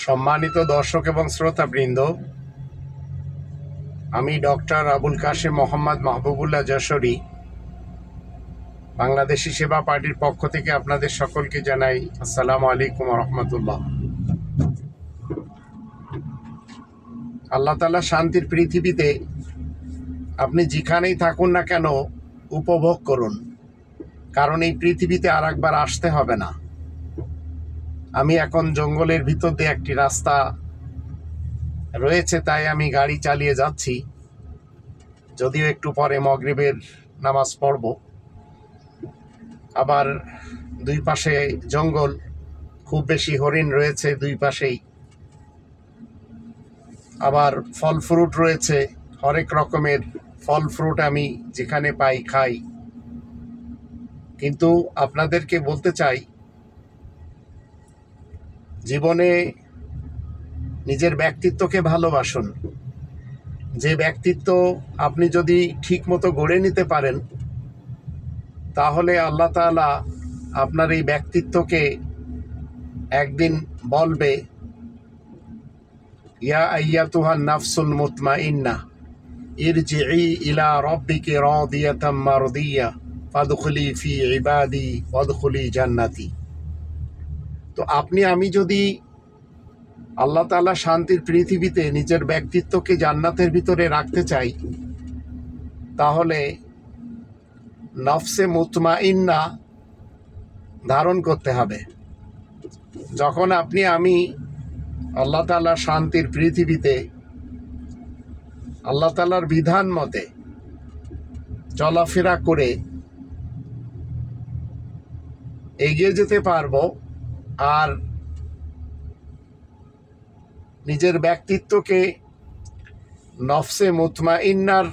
সম্মানিত দর্শক এবং শ্রোতাবৃন্দ, আমি ডক্টর আবুল কাশেম মোহাম্মদ মাহবুবুল্লাহ যশোরী বাংলাদেশি সেবা পার্টির পক্ষ থেকে আপনাদের সকলকে জানাই আসসালামু আলাইকুম রহমতুল্লাহ। আল্লাহ তাআলা শান্তির পৃথিবীতে আপনি যেখানেই থাকুন না কেন উপভোগ করুন, কারণ এই পৃথিবীতে আর একবার আসতে হবে না। আমি এখন জঙ্গলের ভিতর দিয়ে একটি রাস্তা রয়েছে, তাই আমি গাড়ি চালিয়ে যাচ্ছি, যদিও একটু পরে মাগরিবের নামাজ পড়ব। আবার দুই পাশে জঙ্গল, খুব বেশি হরিণ রয়েছে দুই পাশেই, আবার ফল ফ্রুট রয়েছে, হরেক রকমের ফল ফ্রুট আমি যেখানে পাই খাই। কিন্তু আপনাদেরকে বলতে চাই, জীবনে নিজের ব্যক্তিত্বকে ভালোবাসুন। যে ব্যক্তিত্ব আপনি যদি ঠিক মতো গড়ে নিতে পারেন, তাহলে আল্লাহ তাআলা আপনার এই ব্যক্তিত্বকে একদিন বলবে, ইয়া আইয়াতুহান নাফসুল মুতমাইন্নাহ ইরজিই ইলা রাব্বিকি রাদিয়াতাম মারদিয়া ফাদখুলি ফি ইবাদি ওয়াদখুলি জান্নাতি। তো আমি যদি আল্লাহ তাআলা শান্তির পৃথিবীতে নিজের ব্যক্তিত্বকে জান্নাতের ভিতরে রাখতে চাই, তাহলে নফসে মুতমাইন্না ধারণ করতে হবে। যখন আমি আল্লাহ তাআলা শান্তির পৃথিবীতে আল্লাহ তাআলার বিধান মতে চলাফেরা করে এগিয়ে যেতে পারবো, আর নিজের ব্যক্তিত্বকে নফসে মুতমাইন্নার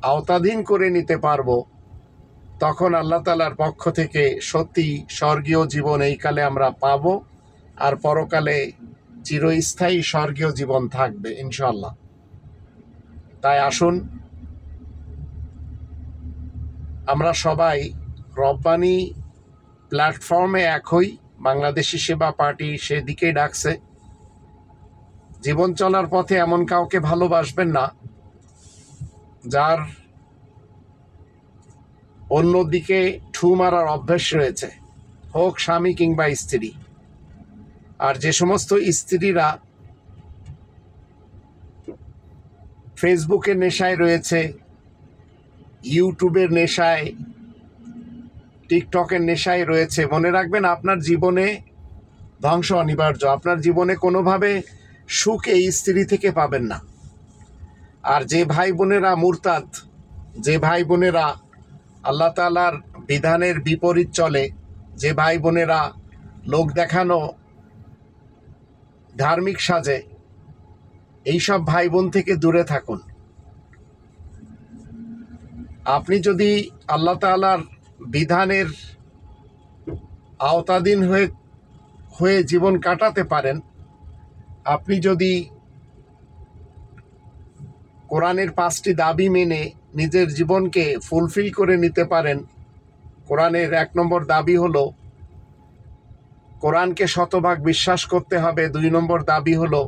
আওতাধীন করে নিতে পারবো, তখন আল্লাহ তাআলার পক্ষ থেকে সত্যি স্বর্গীয় জীবন এই কালে আমরা পাবো, আর পরকালে চিরস্থায়ী স্বর্গীয় জীবন থাকবে ইনশাআল্লাহ। তাই আসুন আমরা সবাই রব্বানি প্ল্যাটফর্মে এক হই। বাংলাদেশি সেবা পার্টি সেদিকেই ডাকছে। জীবন চলার পথে এমন কাউকে ভালোবাসবেন না যার অন্যদিকে ঠু মারার অভ্যাস রয়েছে, হোক স্বামী কিংবা স্ত্রী। আর যে সমস্ত স্ত্রীরা ফেসবুকের নেশায় রয়েছে, ইউটিউবের নেশায়, টিকটকের নেশায় রয়েছে, মনে রাখবেন আপনার জীবনে ধ্বংস অনিবার্য। আপনার জীবনে কোনোভাবে সুখ এই স্ত্রী থেকে পাবেন না। আর যে ভাই বোনেরা মুরতাদ, যে ভাই বোনেরা আল্লাহ তাআলার বিধানের বিপরীত চলে, যে ভাই বোনেরা লোক দেখানো ধার্মিক সাজে, এইসব ভাই বোন থেকে দূরে থাকুন। আপনি যদি আল্লাহ তাআলার বিধানের আওতাধীন হয়ে জীবন কাটাতে পারেন, আপনি যদি কোরআনের 5টি দাবি মেনে নিজের জীবনকে ফুলফিল করে নিতে পারেন। কোরআনের 1 নম্বর দাবি হলো কোরআনকে শতভাগ বিশ্বাস করতে হবে। 2 নম্বর দাবি হলো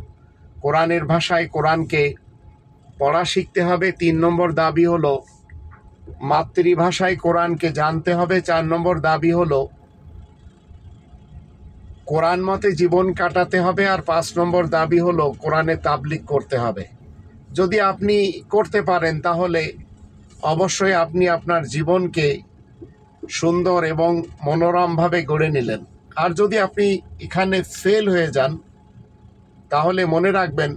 কোরআনের ভাষায় কোরআনকে পড়া শিখতে হবে। 3 নম্বর দাবি হলো মাতৃভাষায় কোরআনকে জানতে হবে। 4 নম্বর দাবি হলো কোরআন মতে জীবন কাটাতে হবে। আর 5 নম্বর দাবি হলো কোরআনে তাবলীগ করতে হবে। যদি আপনি করতে পারেন, তাহলে অবশ্যই আপনি আপনার জীবনকে সুন্দর এবং মনোরমভাবে গড়ে নিলেন। আর যদি আপনি এখানে ফেল হয়ে যান, তাহলে মনে রাখবেন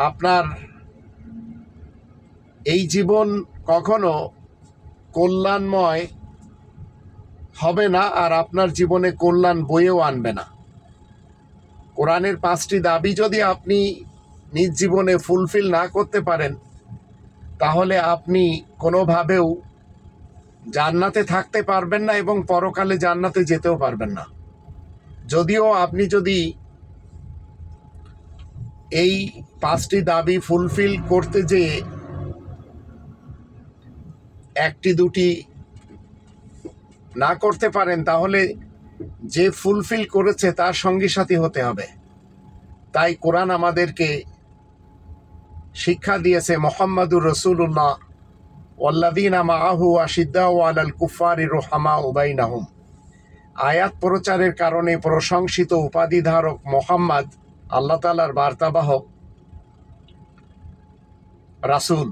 আপনার এই জীবন কখনো কল্যাণময় হবে না, আর আপনার জীবনে কল্যাণ বয়েও আনবে না। কোরআনের 5টি দাবি যদি আপনি নিজ জীবনে ফুলফিল না করতে পারেন, তাহলে আপনি কোনোভাবেও জান্নাতে থাকতে পারবেন না এবং পরকালে জান্নাতে যেতেও পারবেন না। যদিও আপনি যদি এই 5টি দাবি ফুলফিল করতে যেয়ে 1টি 2টি না করতে পারেন, তাহলে যে ফুলফিল করেছে তার সঙ্গী সাথী হতে হবে। তাই কোরআন আমাদেরকে শিক্ষা দিয়েছে মুহাম্মাদুর রাসূলুল্লাহ ওয়াল্লাযীনা মাআহু আশিদ্দাউ আলাল কুফফারি রুহামাউ বাইনাহুম। আয়াত প্রচারের কারণে প্রশংসিত উপাধিধারক মোহাম্মদ আল্লাহ তাআলার বার্তাবাহক রাসূল,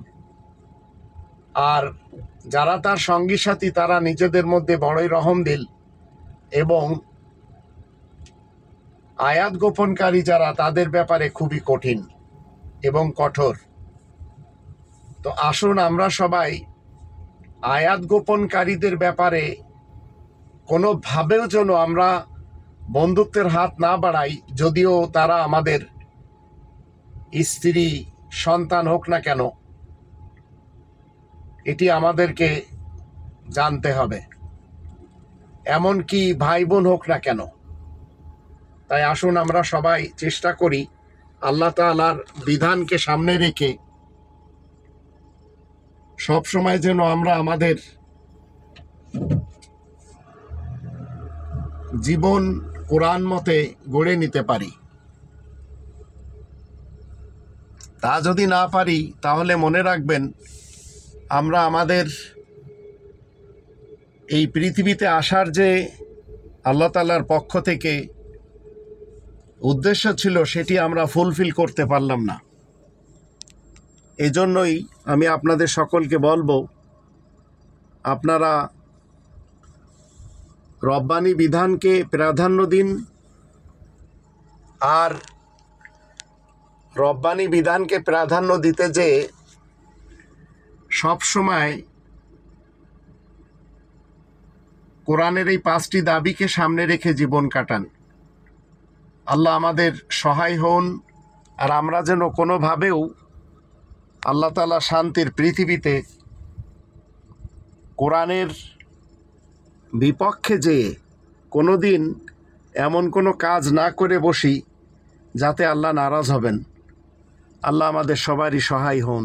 আর যারা তার সঙ্গী সাথী তারা নিজেদের মধ্যে বড়ই রহমদিল এবং আয়াত গোপনকারী যারা তাদের ব্যাপারে খুবই কঠিন এবং কঠোর। তো আসুন আমরা সবাই আয়াত গোপনকারীদের ব্যাপারে কোনোভাবেও যেন আমরা বন্ধুত্বের হাত না বাড়াই, যদিও তারা আমাদের স্ত্রী সন্তান হোক না কেন, এটি আমাদেরকে জানতে হবে, এমনকি ভাই বোন হোক না কেন। তাই আসুন আমরা সবাই চেষ্টা করি আল্লাহ তাআলার বিধানকে সামনে রেখে সব সময় যেন আমরা আমাদের জীবন কোরআন মতে গড়ে নিতে পারি। তা যদি না পারি তাহলে মনে রাখবেন আমরা আমাদের এই পৃথিবীতে আসার যে আল্লাহ তাআলার পক্ষ থেকে উদ্দেশ্য ছিল সেটি আমরা ফুলফিল করতে পারলাম না। এজন্যই আমি আপনাদের সকলকে বলবো, আপনারা রব্বানি বিধানকে প্রাধান্য দিন, আর রব্বানি বিধানকে প্রাধান্য দিতে যে সব সময় কোরআনের এই 5টি দাবিকে সামনে রেখে জীবন কাটান। আল্লাহ আমাদের সহায় হন, আর আমরা যেন কোনোভাবেও আল্লাহ তাআলা শান্তির পৃথিবীতে কোরআনের বিপক্ষে যেয়ে কোনোদিন এমন কোনো কাজ না করে বসি যাতে আল্লাহ নারাজ হবেন। আল্লাহ আমাদের সবারই সহায় হন।